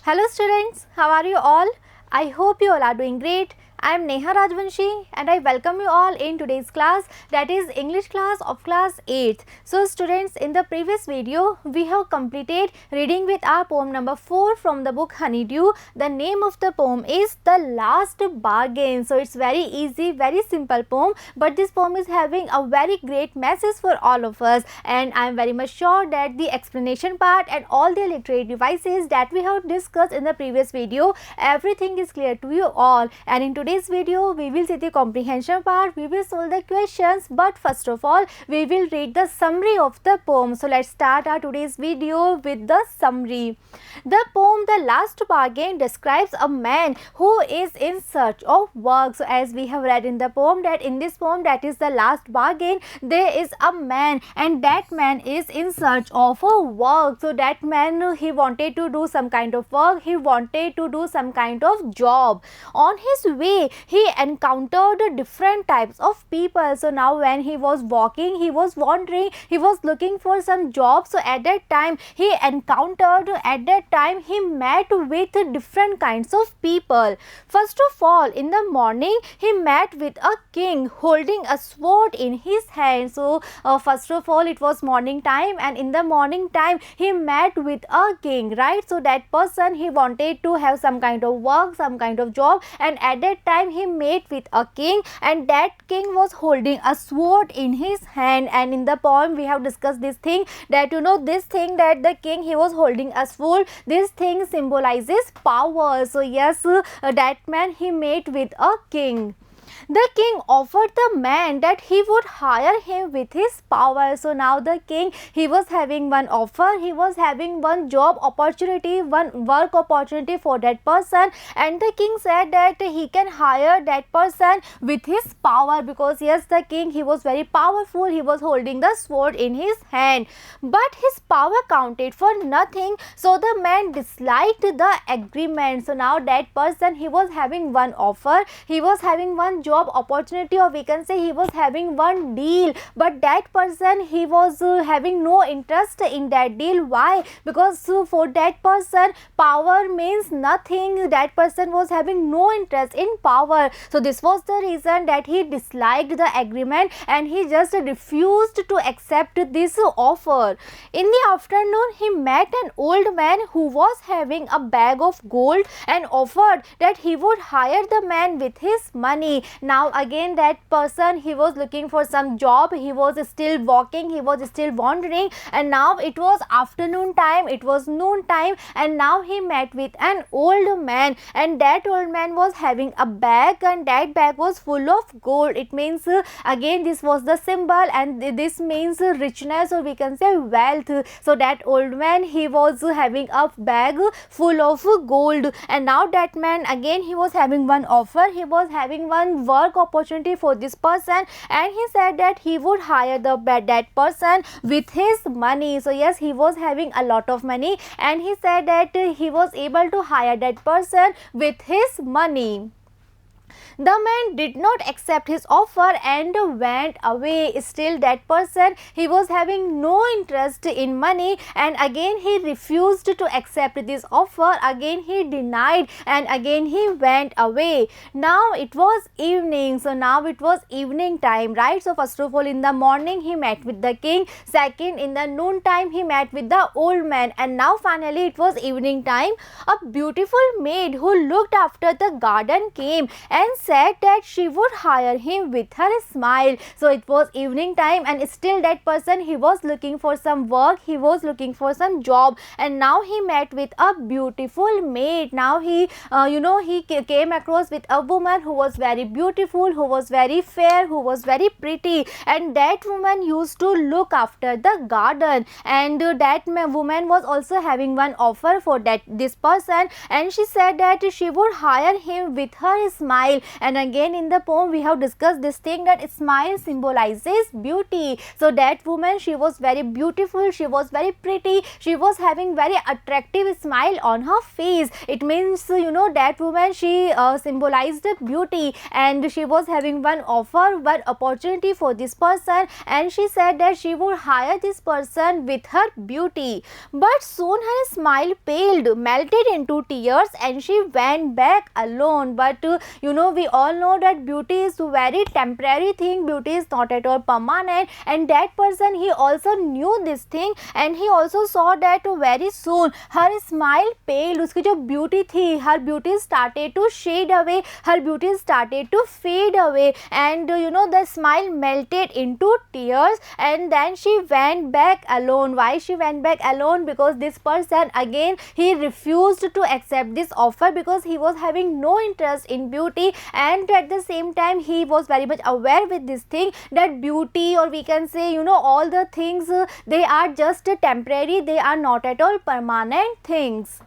Hello students, how are you all? I hope you all are doing great. I am Neha Rajvanshi and I welcome you all in today's class, that is English class of class 8th. So students, in the previous video we have completed reading with our poem number 4 from the book Honeydew. The name of the poem is The Last Bargain. So it's very easy, very simple poem, but this poem is having a very great message for all of us, and I am very much sure that the explanation part and all the literary devices that we have discussed in the previous video, everything is clear to you all. And in today's video we will see the comprehension part, we will solve the questions, but first of all we will read the summary of the poem. So let's start our today's video with the summary. The poem The Last Bargain describes a man who is in search of work. So as we have read in the poem, that in this poem, that is The Last Bargain, there is a man and that man is in search of a work. So that man, he wanted to do some kind of work, he wanted to do some kind of job. On his way he encountered different types of people. So now when he was walking, he was wandering, he was looking for some job. So at that time he encountered, at that time he met with different kinds of people. First of all, in the morning he met with a king holding a sword in his hand. So first of all, it was morning time, and in the morning time he met with a king, right? So that person, he wanted to have some kind of work, some kind of job, and at that time he met with a king, and that king was holding a sword in his hand. And in the poem we have discussed this thing, that this thing, that the king, he was holding a sword, this thing symbolizes power. So yes, that man, he met with a king. The king offered the man that he would hire him with his power. So now the king, he was having one offer, he was having one job opportunity, one work opportunity for that person, and the king said that he can hire that person with his power, because yes, the king, he was very powerful, he was holding the sword in his hand, but his power counted for nothing. So the man disliked the agreement. So now that person, he was having one offer, he was having one job opportunity, or we can say he was having one deal, but that person, he was having no interest in that deal. Why? Because for that person power means nothing, that person was having no interest in power. So this was the reason that he disliked the agreement and he just refused to accept this offer. In the afternoon he met an old man who was having a bag of gold and offered that he would hire the man with his money. Now again that person, he was looking for some job, he was still walking, he was still wandering, and now it was afternoon time, it was noon time, and now he met with an old man, and that old man was having a bag, and that bag was full of gold. It means again this was the symbol, and this means richness, or we can say wealth. So that old man, he was having a bag full of gold, and now that man, again he was having one offer, he was having one work opportunity for this person, and he said that he would hire that person with his money. So yes, he was having a lot of money, and he said that he was able to hire that person with his money. The man did not accept his offer and went away. Still that person, he was having no interest in money, and again he refused to accept this offer, again he denied, and again he went away. Now it was evening, so now it was evening time, right? So first of all, in the morning he met with the king, second in the noon time he met with the old man, and now finally it was evening time. A beautiful maid who looked after the garden came and said that she would hire him with her smile. So it was evening time, and still that person, he was looking for some work, he was looking for some job, and now he met with a beautiful maid. Now he he came across with a woman who was very beautiful, who was very fair, who was very pretty, and that woman used to look after the garden, and that woman was also having one offer for this person, and she said that she would hire him with her smile. smile. And again in the poem we have discussed this thing that smile symbolizes beauty. So that woman, she was very beautiful, she was very pretty, she was having very attractive smile on her face. It means that woman, she symbolized beauty, and she was having one offer, one opportunity for this person, and she said that she would hire this person with her beauty. But soon her smile paled, melted into tears, and she went back alone. But we all know that beauty is a very temporary thing, beauty is not at all permanent, and that person, he also knew this thing, and he also saw that very soon her smile paled, उसकी जो beauty थी, her beauty started to shade away, her beauty started to fade away, and the smile melted into tears, and then she went back alone. Why she went back alone? Because this person, again, he refused to accept this offer because he was having no interest in beauty, and at the same time he was very much aware with this thing that beauty, or we can say all the things, they are just temporary, they are not at all permanent things.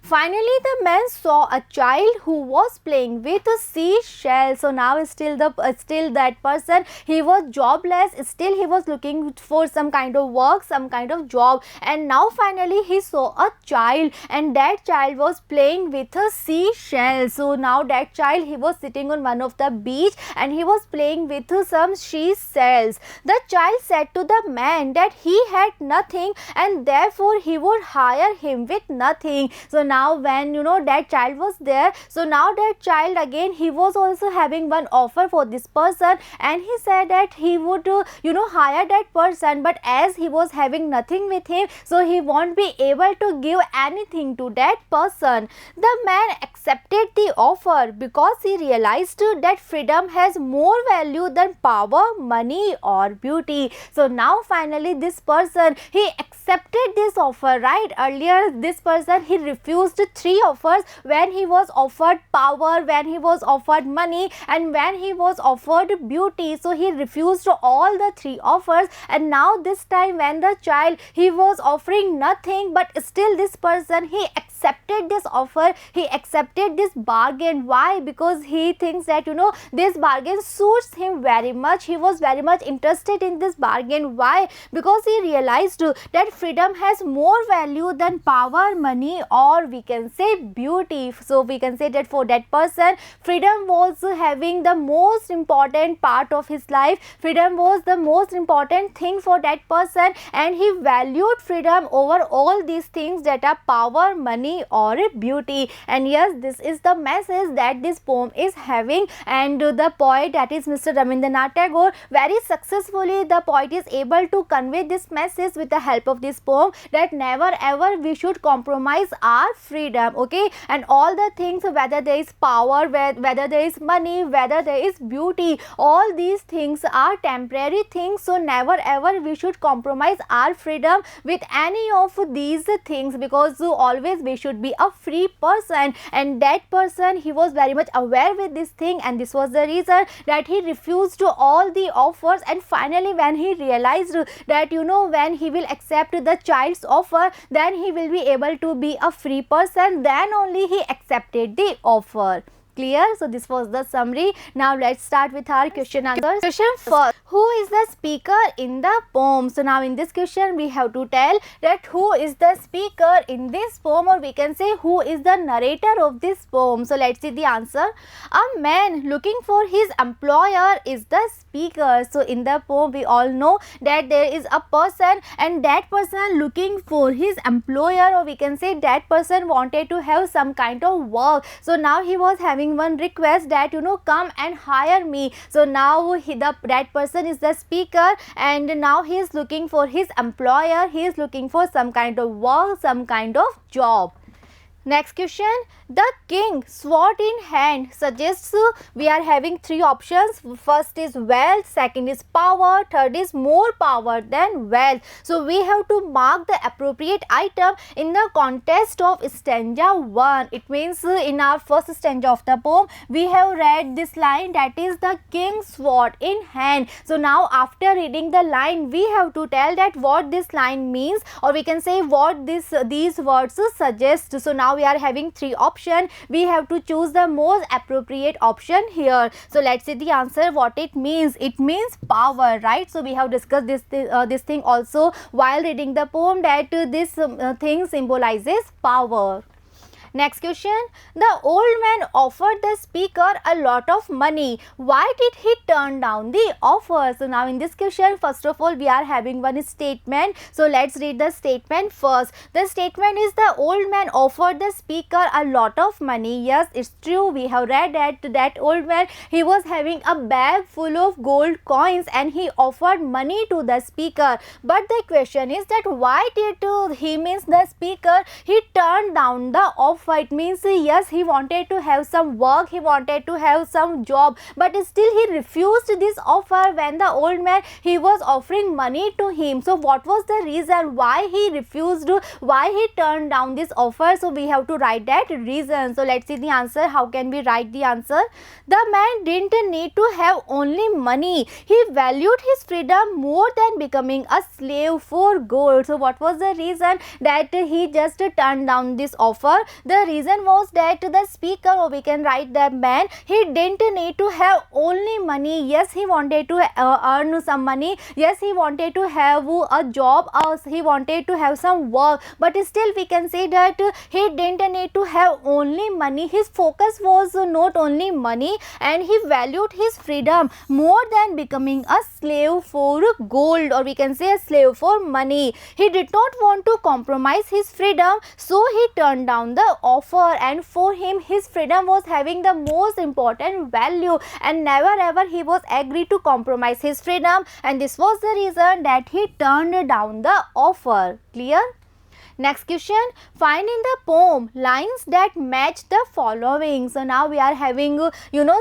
Finally, the man saw a child who was playing with a seashell. So now still that person, he was jobless, still he was looking for some kind of work, some kind of job, and now finally he saw a child, and that child was playing with a seashell. So now that child, he was sitting on one of the beach, and he was playing with some seashells. The child said to the man that he had nothing, and therefore he would hire him with nothing. So now when that child was there, so now that child, again, he was also having one offer for this person, and he said that he would hire that person, but as he was having nothing with him, so he won't be able to give anything to that person. The man accepted the offer because he realized that freedom has more value than power, money or beauty. So now finally this person, he accepted this offer, right? Earlier this person, he refused 3 offers, when he was offered power, when he was offered money, and when he was offered beauty. So he refused all the 3 offers, and now this time when the child, he was offering nothing, but still this person, he accepted this offer, he accepted this bargain. Why? Because he thinks that this bargain suits him very much, he was very much interested in this bargain. Why? Because he realized that freedom has more value than power, money or we can say beauty. So we can say that for that person, freedom was having the most important part of his life, freedom was the most important thing for that person, and he valued freedom over all these things that are power, money or beauty. And yes, this is the message that this poem is having, and the poet, that is Mr. Rabindranath Tagore, very successfully the poet is able to convey this message with the help of this poem, that never ever we should compromise our freedom, okay? And all the things, whether there is power, whether there is money, whether there is beauty, all these things are temporary things, so never ever we should compromise our freedom with any of these things, because always we should be a free person. And that person, he was very much aware with this thing, and this was the reason that he refused to all the offers. And finally when he realized that when he will accept the child's offer, then he will be able to be a free person, then only he accepted the offer. Clear? So this was the summary. Now let's start with our question answers. Question first, who is the speaker in the poem? So now in this question we have to tell that who is the speaker in this poem, or we can say who is the narrator of this poem. So let's see the answer. A man looking for his employer is the speaker. So in the poem we all know that there is a person, and that person looking for his employer, or we can say that person wanted to have some kind of work. So now he was having one request that come and hire me. So now that person is the speaker, and now he is looking for his employer, he is looking for some kind of work, some kind of job. Next question, the king sword in hand suggests we are having 3 options. First is wealth, second is power, third is more power than wealth. So we have to mark the appropriate item in the context of stanza 1. It means in our first stanza of the poem we have read this line, that is the king's sword in hand. So now after reading the line we have to tell that what this line means, or we can say what these words suggest. So now now we are having 3 options. We have to choose the most appropriate option here. So let's see the answer, what it means. It means power, right? So we have discussed this thing also while reading the poem, that this thing symbolizes power. Next question, the old man offered the speaker a lot of money. Why did he turn down the offer? So now in this question, first of all, we are having one statement. So let's read the statement first. The statement is, the old man offered the speaker a lot of money. Yes, it's true. We have read that old man, he was having a bag full of gold coins and he offered money to the speaker. But the question is that why did he, means the speaker, he turned down the offer? It means yes, he wanted to have some work, he wanted to have some job, but still he refused this offer when the old man, he was offering money to him. So what was the reason why he refused, why he turned down this offer? So we have to write that reason. So let's see the answer. How can we write the answer? The man didn't need to have only money, he valued his freedom more than becoming a slave for gold. So what was the reason that he just turned down this offer? The reason was that the speaker, or we can write the man, he didn't need to have only money. Yes, he wanted to earn some money. Yes, he wanted to have a job, or he wanted to have some work, but still we can say that he didn't need to have only money. His focus was not only money, and he valued his freedom more than becoming a slave for gold, or we can say a slave for money. He did not want to compromise his freedom, so he turned down the offer, and for him his freedom was having the most important value, and never ever he was agreed to compromise his freedom, and this was the reason that he turned down the offer. Clear? Next question, find in the poem lines that match the following. So now we are having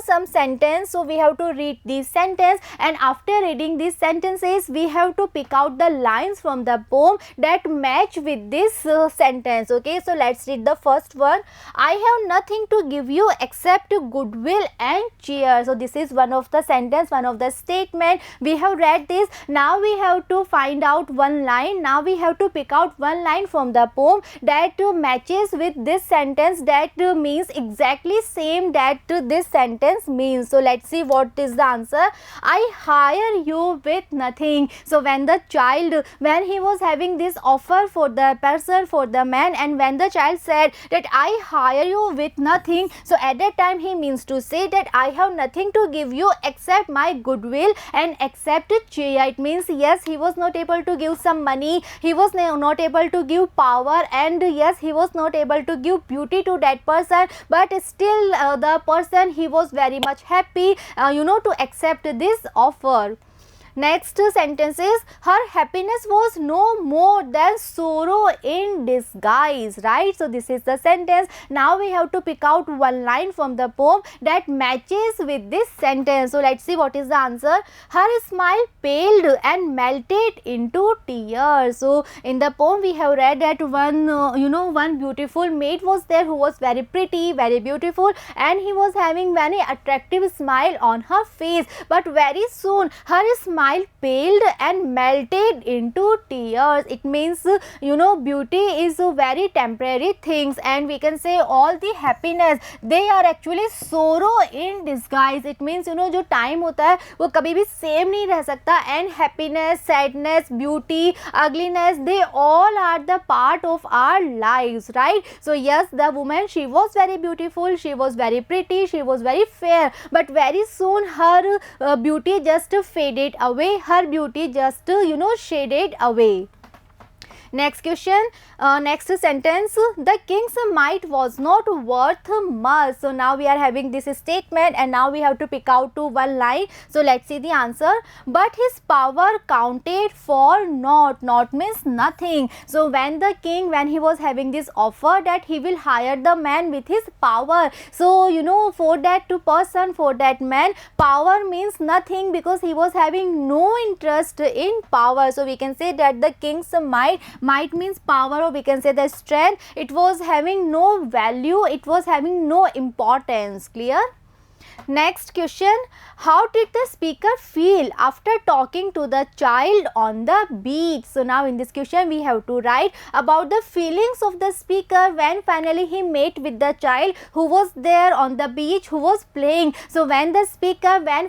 some sentence, so we have to read this sentence, and after reading these sentences we have to pick out the lines from the poem that match with this sentence. Okay, so let's read the first one. I have nothing to give you except goodwill and cheer. So this is one of the sentence, one of the statement. We have read this. Now we have to find out one line. Now we have to pick out one line from the poem that matches with this sentence, that means exactly same that this sentence means. So let's see what is the answer. I hire you with nothing. So when the child, when he was having this offer for the person, for the man, and when the child said that I hire you with nothing, so at that time he means to say that I have nothing to give you except my goodwill and except cheer. It means yes, he was not able to give some money, he was not able to give power, and yes, he was not able to give beauty to that person, but still the person, he was very much happy to accept this offer. Next sentence is, her happiness was no more than sorrow in disguise, right? So this is the sentence. Now we have to pick out one line from the poem that matches with this sentence. So let's see what is the answer. Her smile paled and melted into tears. So in the poem we have read that one one beautiful maid was there who was very pretty, very beautiful, and he was having very attractive smile on her face, but very soon her smile paled and melted into tears. It means beauty is a very temporary things, and we can say all the happiness, they are actually sorrow in disguise. It means जो time होता है वो कभी भी same नहीं रह सकता, and happiness, sadness, beauty, ugliness, they all are the part of our lives, right? So yes, the woman, she was very beautiful, she was very pretty, she was very fair, but very soon her beauty just faded away, her beauty just shaded away. Next question, next sentence, the king's might was not worth much. So now we are having this statement, and now we have to pick out to one line. So let's see the answer. But his power counted for naught. Naught means nothing. So when the king, when he was having this offer that he will hire the man with his power, so for that person, for that man, power means nothing, because he was having no interest in power. So we can say that the king's might means power, or we can say the strength, it was having no value, it was having no importance. Clear? Next question, how did the speaker feel after talking to the child on the beach? So now in this question we have to write about the feelings of the speaker when finally he met with the child who was there on the beach, who was playing. So when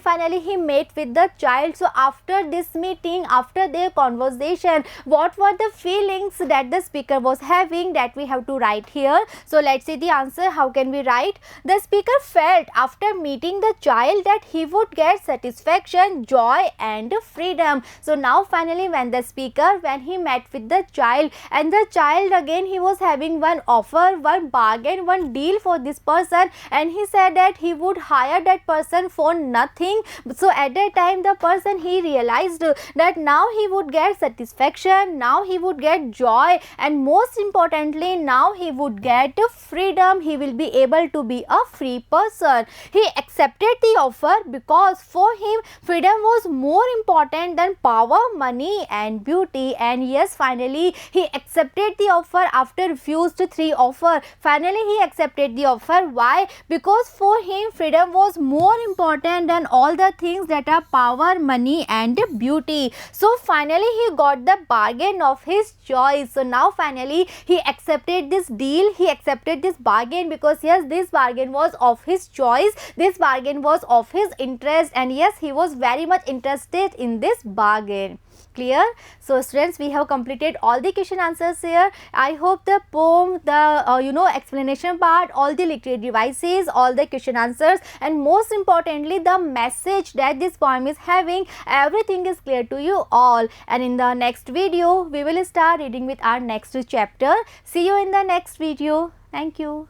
finally he met with the child, so after this meeting, after their conversation, what were the feelings that the speaker was having, that we have to write here. So let's see the answer. How can we write? The speaker felt after meeting the child that he would get satisfaction, joy and freedom. So now finally when the speaker, when he met with the child, and the child again, he was having one offer, one bargain, one deal for this person, and he said that he would hire that person for nothing. So at that time the person, he realized that now he would get satisfaction, now he would get joy, and most importantly now he would get freedom. He will be able to be a free person. He accepted the offer because for him freedom was more important than power, money and beauty. And yes, finally he accepted the offer after refused 3 offers. Finally he accepted the offer. Why? Because for him freedom was more important than all the things that are power, money and beauty. So finally he got the bargain of his choice. So now finally he accepted this deal, he accepted this bargain, because yes, this bargain was of his choice, this bargain was of his interest, and yes, he was very much interested in this bargain. Clear? So students, we have completed all the question answers here. I hope the poem, the explanation part, all the literary devices, all the question answers, and most importantly the message that this poem is having, everything is clear to you all. And in the next video we will start reading with our next chapter. See you in the next video. Thank you.